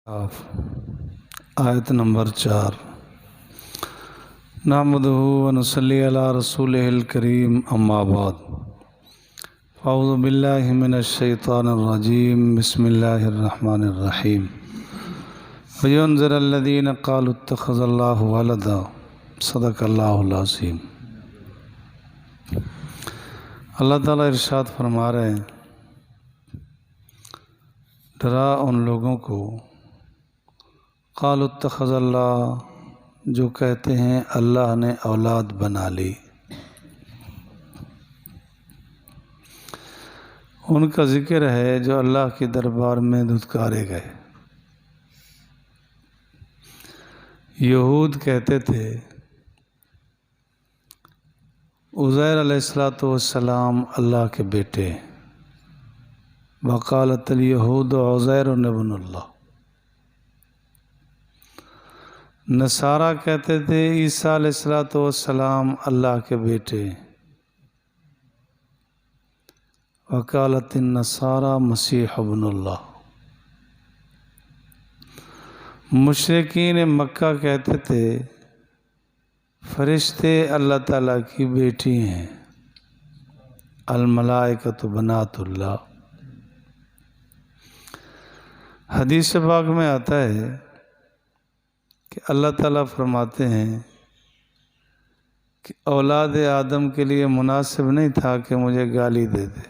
آیت نمبر 4 نحمدہ و نصلی علی رسولہ الکریم اما بعد اعوذ باللہ من الشیطان الرجیم بسم اللہ الرحمن الرحیم وینذر الذین قالوا اتخذ اللہ ولدا صدق اللہ العظیم۔ اللہ تعالیٰ ارشاد فرما رہے ہیں، ڈرا ان لوگوں کو قالوا اتخذ اللہ، جو کہتے ہیں اللہ نے اولاد بنا لی۔ ان کا ذکر ہے جو اللہ کے دربار میں دھتکارے گئے۔ یہود کہتے تھے عزیر علیہ السلام اللہ کے بیٹے، وقالت الیہود عزیر ابن اللہ۔ نصارہ کہتے تھے عیسیٰ علیہ السلام اللہ کے بیٹے، وقالت النصارى مسیح ابن اللہ۔ مشرکین مکہ کہتے تھے فرشتے اللہ تعالیٰ کی بیٹی ہیں، الملائکۃ بنات اللہ۔ حدیث پاک میں آتا ہے کہ اللہ تعالیٰ فرماتے ہیں کہ اولاد آدم کے لیے مناسب نہیں تھا کہ مجھے گالی دے دے۔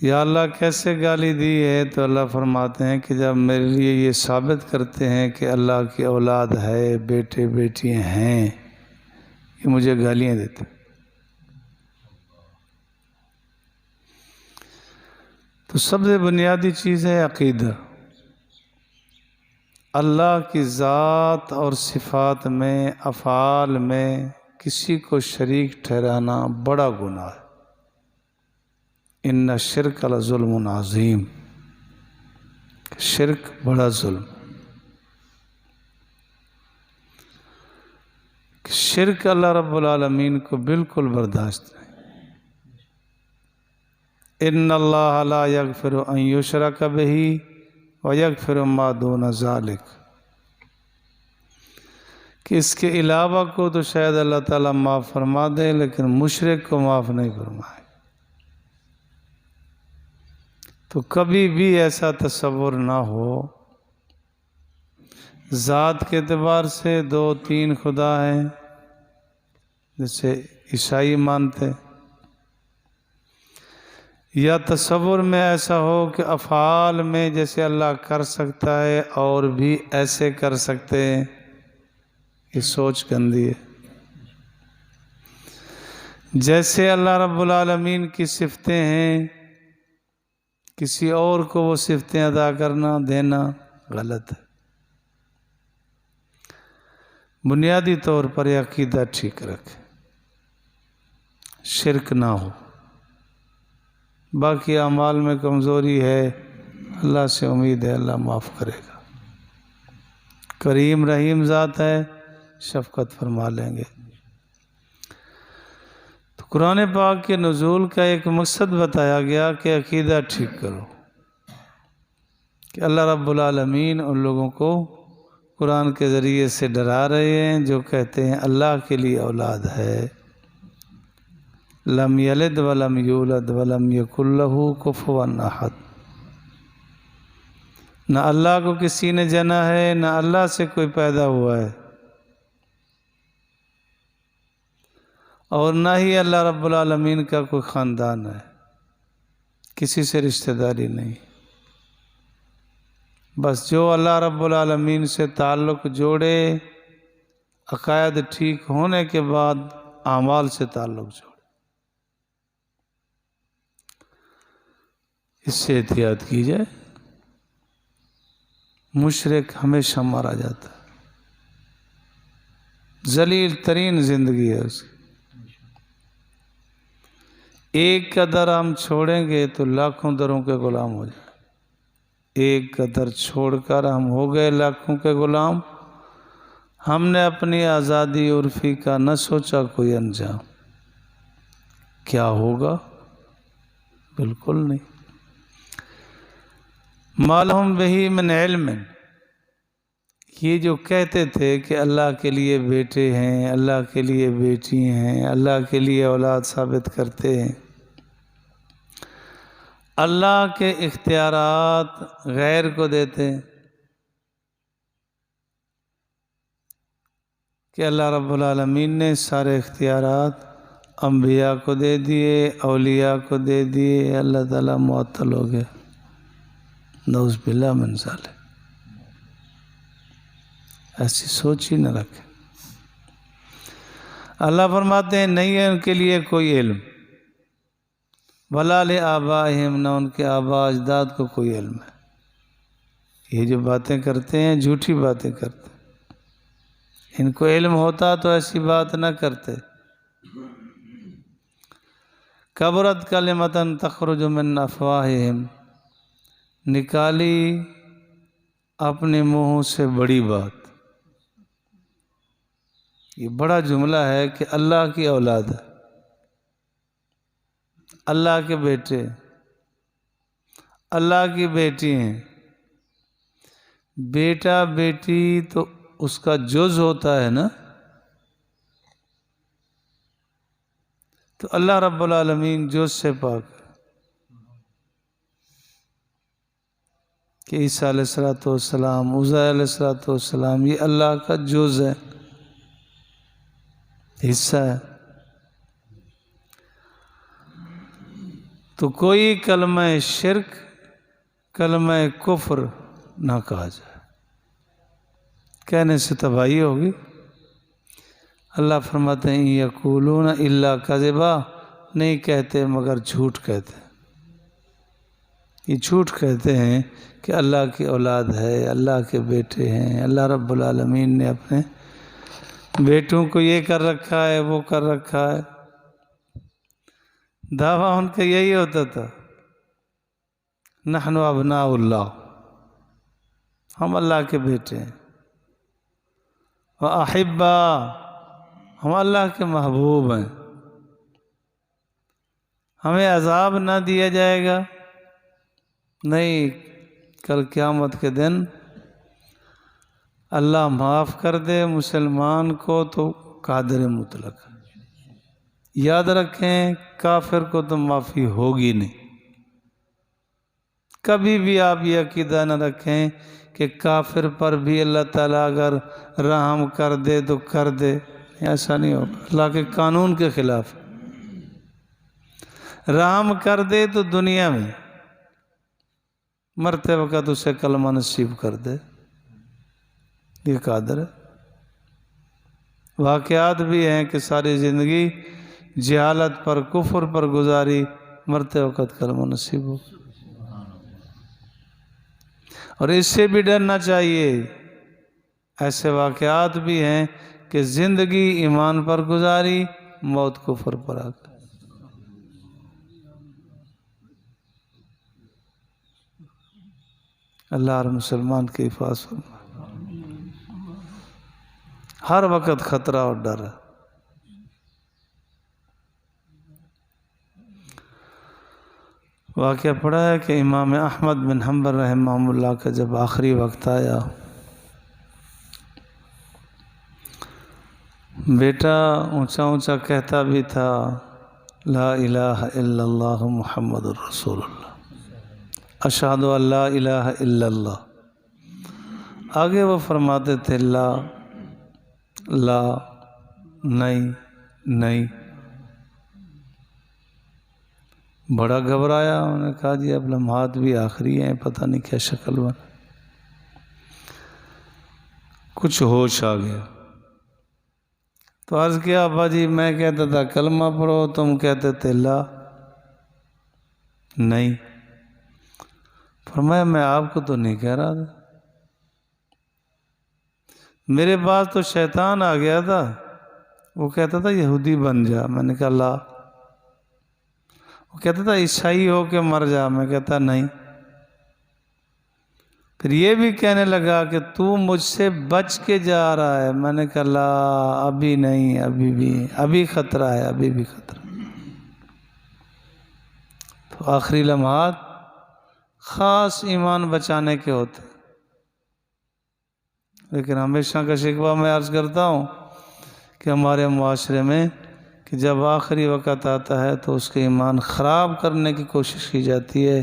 یا اللہ کیسے گالی دی ہے؟ تو اللہ فرماتے ہیں کہ جب میرے لیے یہ ثابت کرتے ہیں کہ اللہ کی اولاد ہے، بیٹے بیٹیاں ہیں، یہ مجھے گالیاں دیتے۔ تو سب سے بنیادی چیز ہے عقیدہ۔ اللہ کی ذات اور صفات میں، افعال میں کسی کو شریک ٹھہرانا بڑا گناہ ہے۔ ان الشرک لظلم عظیم، شرک بڑا ظلم۔ شرک اللہ رب العالمین کو بالکل برداشت نہیں۔ ان اللہ لا یغفر ان یشرک بہ ویغفر ما دون ذلک، کہ اس کے علاوہ کو تو شاید اللہ تعالیٰ معاف فرما دے، لیکن مشرک کو معاف نہیں فرمائے۔ تو کبھی بھی ایسا تصور نہ ہو ذات کے اعتبار سے 2-3 خدا ہیں جیسے عیسائی مانتے، یا تصور میں ایسا ہو کہ افعال میں جیسے اللہ کر سکتا ہے اور بھی ایسے کر سکتے ہیں، یہ سوچ گندی ہے۔ جیسے اللہ رب العالمین کی صفتیں ہیں، کسی اور کو وہ صفتیں ادا کرنا دینا غلط ہے۔ بنیادی طور پر یہ عقیدہ ٹھیک رکھے، شرک نہ ہو۔ باقی اعمال میں کمزوری ہے، اللہ سے امید ہے اللہ معاف کرے گا۔ کریم رحیم ذات ہے، شفقت فرما لیں گے۔ تو قرآن پاک کے نزول کا ایک مقصد بتایا گیا کہ عقیدہ ٹھیک کرو، کہ اللہ رب العالمین ان لوگوں کو قرآن کے ذریعے سے ڈرا رہے ہیں جو کہتے ہیں اللہ کے لیے اولاد ہے، لم یلد ولم یولد ولم یکن لہ کفوا احد۔ نہ اللہ کو کسی نے جنا ہے، نہ اللہ سے کوئی پیدا ہوا ہے، اور نہ ہی اللہ رب العالمین کا کوئی خاندان ہے، کسی سے رشتہ داری نہیں۔ بس جو اللہ رب العالمین سے تعلق جوڑے، عقائد ٹھیک ہونے کے بعد اعمال سے تعلق جوڑے، اس سے احتیاط کی جائے۔ مشرک ہمیشہ مارا جاتا ہے، ذلیل ترین زندگی ہے اس کی۔ ایک قدر ہم چھوڑیں گے تو لاکھوں دروں کے غلام ہو جائیں۔ ایک قدر چھوڑ کر ہم ہو گئے لاکھوں کے غلام۔ ہم نے اپنی آزادی عرفی کا نہ سوچا کوئی انجام، کیا ہوگا؟ بالکل نہیں۔ ما لہم بہ من علم، یہ جو کہتے تھے کہ اللہ کے لیے بیٹے ہیں، اللہ کے لیے بیٹی ہیں، اللہ کے لیے اولاد ثابت کرتے ہیں، اللہ کے اختیارات غیر کو دیتے ہیں کہ اللہ رب العالمین نے سارے اختیارات انبیاء کو دے دیے، اولیاء کو دے دیے، اللہ تعالیٰ معطل ہو گیا، نعوذ باللہ من ذالک۔ ایسی سوچ ہی نہ رکھے۔ اللہ فرماتے ہیں نہیں ہے ان کے لیے کوئی علم، وَلَا لِآبَائِهِمْ، نہ ان کے آباء اجداد کو کوئی علم ہے۔ یہ جو باتیں کرتے ہیں جھوٹی باتیں کرتے ہیں، ان کو علم ہوتا تو ایسی بات نہ کرتے۔ کبرت کلمۃ تخرج من افواہہم، نکالی اپنے منہوں سے بڑی بات۔ یہ بڑا جملہ ہے کہ اللہ کی اولاد ہے، اللہ کے بیٹے، اللہ کی بیٹی ہیں۔ بیٹا بیٹی تو اس کا جز ہوتا ہے نا، تو اللہ رب العالمین جز سے پاک ہے کہ عیسیٰ علیہ السلام، عزیر علیہ السلام، یہ اللہ کا جز ہے، حصہ ہے۔ تو کوئی کلمہ شرک، کلمہ کفر نہ کہا جائے، کہنے سے تباہی ہوگی۔ اللہ فرماتے ہیں یقولون الا کذبا، نہیں کہتے مگر جھوٹ کہتے ہیں۔ یہ جھوٹ کہتے ہیں کہ اللہ کی اولاد ہے، اللہ کے بیٹے ہیں، اللہ رب العالمین نے اپنے بیٹوں کو یہ کر رکھا ہے، وہ کر رکھا ہے۔ دعویٰ ان کا یہی ہوتا تھا، نحن ابناء اللہ، ہم اللہ کے بیٹے ہیں، وَأَحِبَّا، ہم اللہ کے محبوب ہیں، ہمیں عذاب نہ دیا جائے گا، نہیں، کل قیامت کے دن اللہ معاف کر دے مسلمان کو تو قادر مطلق ہے۔ یاد رکھیں کافر کو تو معافی ہوگی نہیں۔ کبھی بھی آپ یہ عقیدہ نہ رکھیں کہ کافر پر بھی اللہ تعالیٰ اگر رحم کر دے تو کر دے، ایسا نہیں ہوگا، اللہ کے قانون کے خلاف۔ رحم کر دے تو دنیا میں، مرتے وقت اسے کلمہ نصیب کر دے، یہ قادر ہے۔ واقعات بھی ہیں کہ ساری زندگی جہالت پر، کفر پر گزاری، مرتے وقت کلمہ نصیب ہو۔ اور اس سے بھی ڈرنا چاہیے، ایسے واقعات بھی ہیں کہ زندگی ایمان پر گزاری، موت کفر پر آ گئی۔ اللہ ہر مسلمان کی حفاظت فرمائے۔ ہر وقت خطرہ اور ڈر ہے۔ واقعہ پڑھا ہے کہ امام احمد بن حنبل رحمہ اللہ کا جب آخری وقت آیا، بیٹا اونچا اونچا کہتا بھی تھا لا الہ الا اللہ محمد الرسول اللہ، اشہد ان لا الہ الا اللہ۔ آگے وہ فرماتے تھے لا لا، نہیں نہیں۔ بڑا گھبرایا، انہوں نے کہا جی اب لمحات بھی آخری ہیں، پتہ نہیں کیا شکل بنا۔ کچھ ہوش آ گیا تو عرض کیا ابا جی میں کہتا تھا کلمہ پڑھو، تم کہتے تھے لا نہیں۔ فرمایا میں آپ کو تو نہیں کہہ رہا تھا، میرے پاس تو شیطان آ گیا تھا، وہ کہتا تھا یہودی بن جا، میں نے کہا لا۔ وہ کہتا تھا عیسائی ہو کے مر جا، میں کہتا نہیں۔ پھر یہ بھی کہنے لگا کہ تو مجھ سے بچ کے جا رہا ہے، میں نے کہا لا ابھی نہیں، ابھی خطرہ ہے، ابھی بھی خطرہ۔ تو آخری لمحات خاص ایمان بچانے کے ہوتے ہیں۔ لیکن ہمیشہ کا شکوہ میں عرض کرتا ہوں کہ ہمارے معاشرے میں کہ جب آخری وقت آتا ہے تو اس کے ایمان خراب کرنے کی کوشش کی جاتی ہے،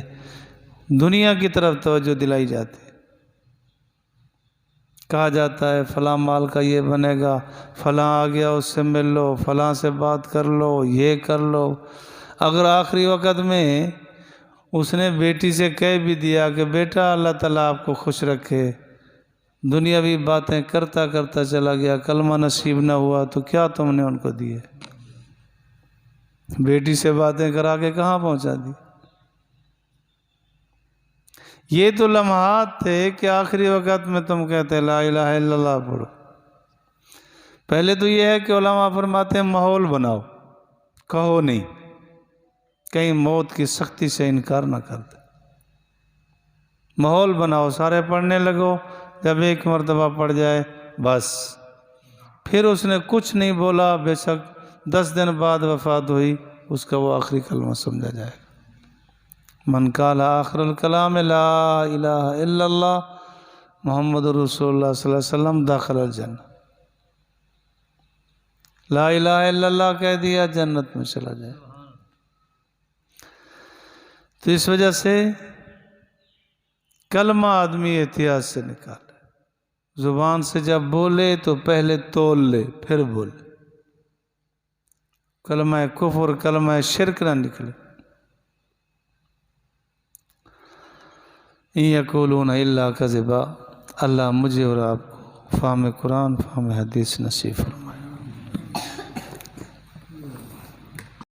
دنیا کی طرف توجہ دلائی جاتی ہے، کہا جاتا ہے فلاں مال کا یہ بنے گا، فلاں آ گیا اس سے مل لو، فلاں سے بات کر لو، یہ کر لو۔ اگر آخری وقت میں اس نے بیٹی سے کہہ بھی دیا کہ بیٹا اللہ تعالیٰ آپ کو خوش رکھے، دنیاوی باتیں کرتا کرتا چلا گیا، کلمہ نصیب نہ ہوا، تو کیا تم نے ان کو دیے؟ بیٹی سے باتیں کرا کے کہاں پہنچا دی؟ یہ تو لمحات تھے کہ آخری وقت میں تم کہتے لا الہ الا اللہ پڑھو۔ پہلے تو یہ ہے کہ علماء فرماتے ہیں ماحول بناؤ، کہو نہیں، کہیں موت کی سختی سے انکار نہ کر دے۔ ماحول بناؤ، سارے پڑھنے لگو، جب ایک مرتبہ پڑھ جائے بس، پھر اس نے کچھ نہیں بولا، بے شک 10 دن بعد وفات ہوئی، اس کا وہ آخری کلمہ سمجھا جائے گا۔ من قال آخر الکلام لا الہ الا اللہ محمد رسول اللہ صلی اللہ علیہ وسلم داخل الجنہ، لا الہ الا اللہ کہہ دیا، جنت میں چلا جائے۔ تو اس وجہ سے کلمہ آدمی احتیاط سے نکالے، زبان سے جب بولے تو پہلے تول لے پھر بولے، کلمہ کفر کلمہ شرک نہ نکلے۔ ان یقولون الا کذبا، اللہ مجھے اور آپ کو فہم قرآن فہم حدیث نصیب فرمائے۔